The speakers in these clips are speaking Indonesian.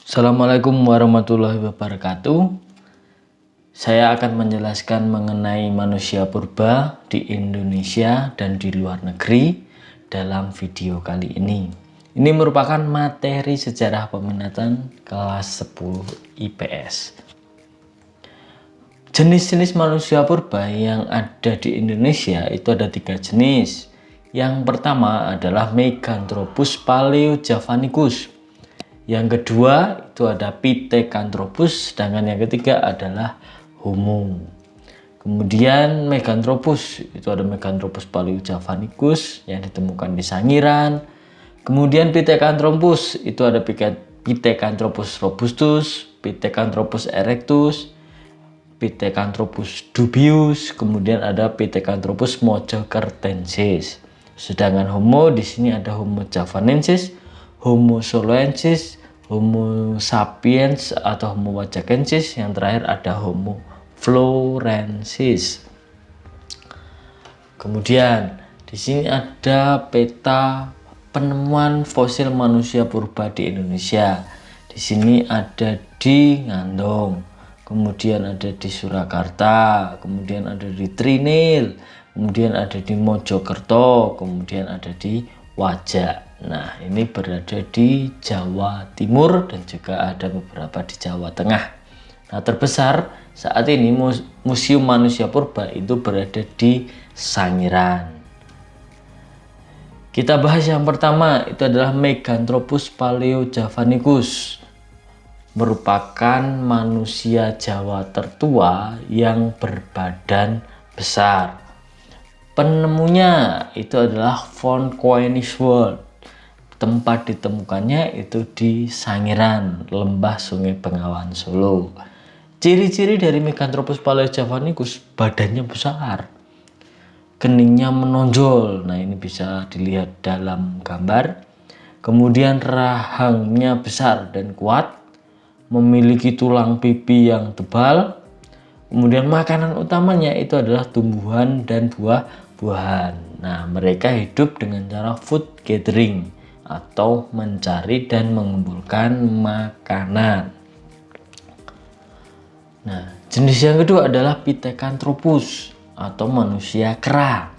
Assalamualaikum warahmatullahi wabarakatuh. Saya akan menjelaskan mengenai manusia purba di Indonesia dan di luar negeri dalam video kali ini. Ini merupakan materi sejarah peminatan kelas 10 IPS. Jenis-jenis manusia purba yang ada di Indonesia itu ada 3 jenis. Yang pertama adalah Meganthropus paleojavanicus. Yang kedua itu ada Pithecanthropus, sedangkan yang ketiga adalah Homo. Kemudian Meganthropus itu ada Meganthropus paleojavanicus yang ditemukan di Sangiran. Kemudian Pithecanthropus itu ada Pithecanthropus robustus, Pithecanthropus erectus, Pithecanthropus dubius, kemudian ada Pithecanthropus mojokertensis. Sedangkan Homo di sini ada Homo javanensis, Homo soloensis, Homo sapiens atau Homo wajakensis, yang terakhir ada Homo florensis. Kemudian di sini ada peta penemuan fosil manusia purba di Indonesia. Di sini ada di Ngandong, kemudian ada di Surakarta, kemudian ada di Trinil, kemudian ada di Mojokerto, kemudian ada di Wajak. Nah, ini berada di Jawa Timur dan juga ada beberapa di Jawa Tengah. Nah, terbesar saat ini Museum Manusia Purba itu berada di Sangiran. Kita bahas yang pertama, itu adalah Meganthropus paleojavanicus. Merupakan manusia Jawa tertua yang berbadan besar. Penemunya itu adalah von Koenigswald. Tempat ditemukannya itu di Sangiran, Lembah Sungai Bengawan, Solo. Ciri-ciri dari Meganthropus paleojavanicus, badannya besar, keningnya menonjol. Nah, ini bisa dilihat dalam gambar. Kemudian rahangnya besar dan kuat, memiliki tulang pipi yang tebal. Kemudian makanan utamanya itu adalah tumbuhan dan buah-buahan. Nah, mereka hidup dengan cara food gathering atau mencari dan mengumpulkan makanan. Nah, jenis yang kedua adalah Pithecanthropus atau manusia kera.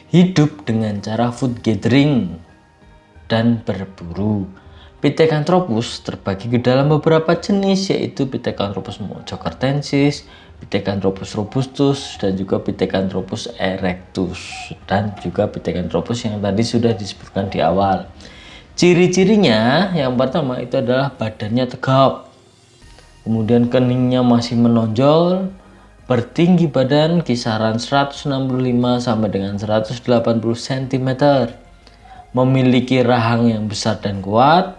Hidup dengan cara food gathering dan berburu. Pithecanthropus terbagi ke dalam beberapa jenis, yaitu Pithecanthropus mojokertensis, Pithecanthropus robustus, dan juga Pithecanthropus erectus, dan juga Pithecanthropus yang tadi sudah disebutkan di awal. Ciri-cirinya yang pertama itu adalah badannya tegap, kemudian keningnya masih menonjol, bertinggi badan kisaran 165 sampai dengan 180 cm, memiliki rahang yang besar dan kuat,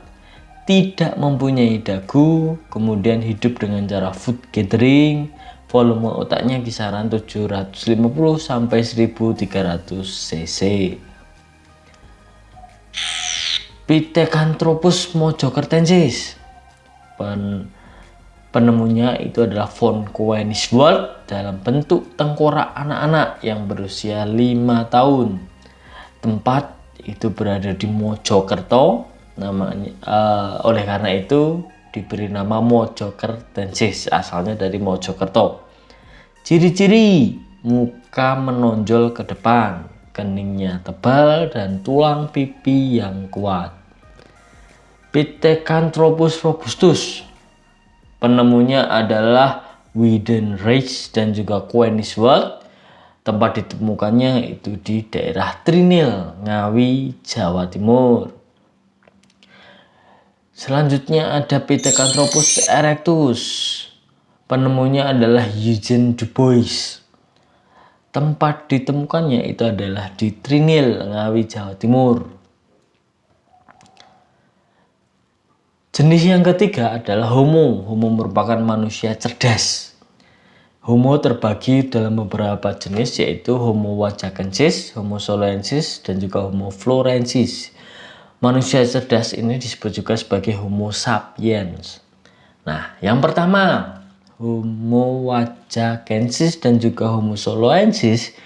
tidak mempunyai dagu, kemudian hidup dengan cara food gathering, volume otaknya kisaran 750 sampai 1300 cc. Pithecanthropus mojokertensis. Penemunya itu adalah von Koenigswald dalam bentuk tengkorak anak-anak yang berusia 5 tahun. Tempat itu berada di Mojokerto. Namanya oleh karena itu diberi nama Mojokertensis, asalnya dari Mojokerto. Ciri-ciri: muka menonjol ke depan, keningnya tebal, dan tulang pipi yang kuat. Pithecanthropus robustus. Penemunya adalah Weidenreich dan juga Koenigswald. Tempat ditemukannya itu di daerah Trinil, Ngawi, Jawa Timur. Selanjutnya ada Pithecanthropus erectus. Penemunya adalah Eugene Dubois. Tempat ditemukannya itu adalah di Trinil, Ngawi, Jawa Timur. Jenis yang ketiga adalah Homo. Homo merupakan manusia cerdas. Homo terbagi dalam beberapa jenis, yaitu Homo wajakensis, Homo soloensis, dan juga Homo florensis. Manusia cerdas ini disebut juga sebagai Homo sapiens. Nah, yang pertama, Homo wajakensis dan juga Homo soloensis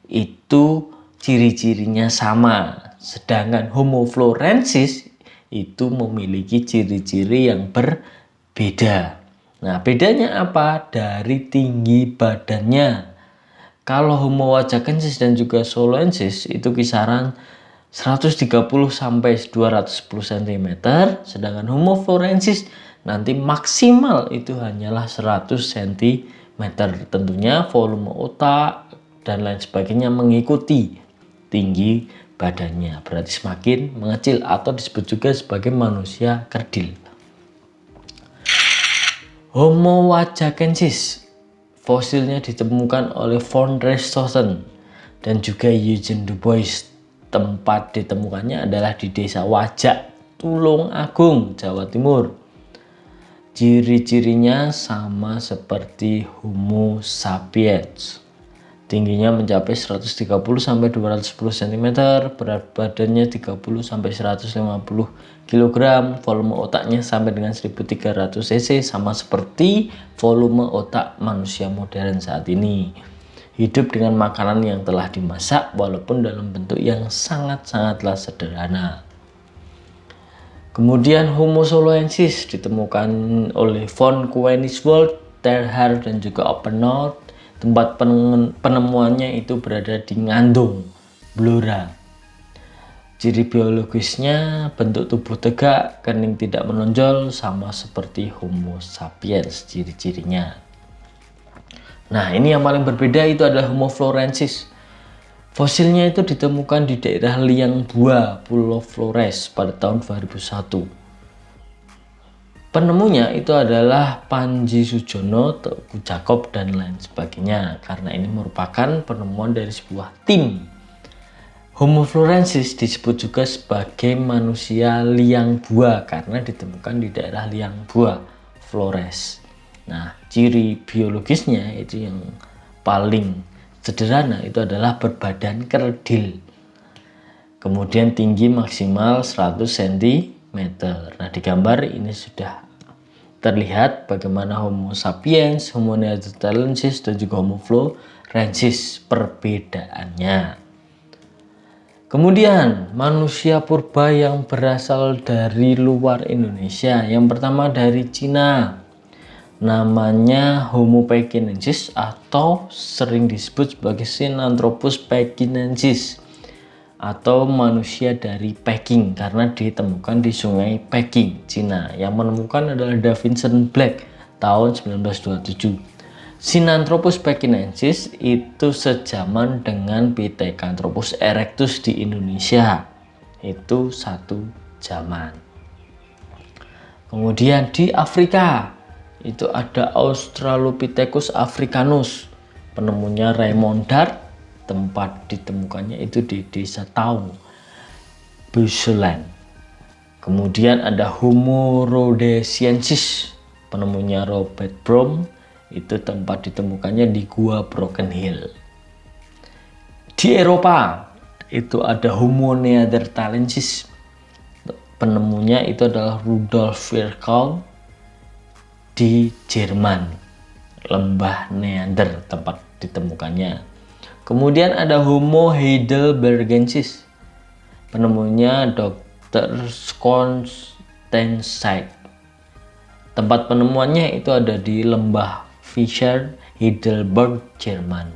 itu ciri-cirinya sama. Sedangkan Homo florensis itu memiliki ciri-ciri yang berbeda. beda. Nah, bedanya apa? Dari tinggi badannya. Kalau Homo wajakensis dan juga soloensis itu kisaran 130 sampai 210 cm, sedangkan Homo florensis nanti maksimal itu hanyalah 100 cm. Tentunya volume otak dan lain sebagainya mengikuti tinggi badannya, berarti semakin mengecil atau disebut juga sebagai manusia kerdil. Homo wajakensis fosilnya ditemukan oleh von Richthofen dan juga Eugene Du Bois. Tempat ditemukannya adalah di desa Wajak, Tulung Agung, Jawa Timur. Ciri-cirinya sama seperti Homo sapiens. Tingginya mencapai 130 sampai 210 cm, berat badannya 30 sampai 150 kg, volume otaknya sampai dengan 1300 cc, sama seperti volume otak manusia modern saat ini. Hidup dengan makanan yang telah dimasak walaupun dalam bentuk yang sangat-sangatlah sederhana. Kemudian Homo soloensis ditemukan oleh von Koenigswald, Terhar dan juga Oppenau. Tempat penemuannya itu berada di Ngandung, Blora. Ciri biologisnya bentuk tubuh tegak, kening tidak menonjol, sama seperti Homo sapiens ciri-cirinya. Nah, ini yang paling berbeda itu adalah Homo florensis. Fosilnya itu ditemukan di daerah Liang Bua, Pulau Flores pada tahun 2001. Penemunya itu adalah Panji Sujono, Teguh Jakob dan lain sebagainya, karena ini merupakan penemuan dari sebuah tim. Homo florensis disebut juga sebagai manusia liang bua karena ditemukan di daerah Liang Bua, Flores. Nah, ciri biologisnya itu yang paling sederhana itu adalah berbadan kerdil. Kemudian tinggi maksimal 100 cm. Nah, di gambar ini sudah terlihat bagaimana Homo sapiens, Homo neanderthalensis dan juga Homo florensis perbedaannya. Kemudian manusia purba yang berasal dari luar Indonesia. Yang pertama dari Cina. Namanya Homo pekinensis atau sering disebut sebagai Sinanthropus pekinensis atau manusia dari Peking karena ditemukan di Sungai Peking, Cina. Yang menemukan adalah Da Vincent Black tahun 1927. Sinanthropus pekinensis itu sejaman dengan Pithecanthropus erectus di Indonesia. Itu satu zaman. Kemudian di Afrika itu ada Australopithecus africanus. Penemunya Raymond Dart. Tempat ditemukannya itu di desa Tau, Buseland. Kemudian ada Homo rhodesiensis. Penemunya Robert Broom. Itu tempat ditemukannya di Gua Broken Hill. Di Eropa itu ada Homo neanderthalensis. Penemunya itu adalah Rudolf Virchow di Jerman, lembah Neander tempat ditemukannya. Kemudian ada Homo heidelbergensis. Penemunya Dr. Konstanzeit. Tempat penemuannya itu ada di lembah Fischer, Heidelberg, Jerman.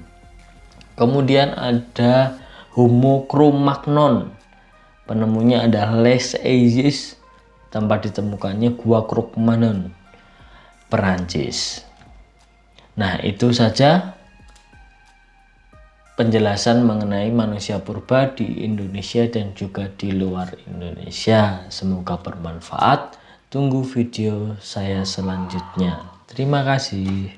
Kemudian ada Homo cro-magnon. Penemunya adalah Les Aegis. Tempat ditemukannya Gua Krugman, Perancis. Nah, itu saja penjelasan mengenai manusia purba di Indonesia dan juga di luar Indonesia. Semoga bermanfaat. Tunggu video saya selanjutnya. Terima kasih.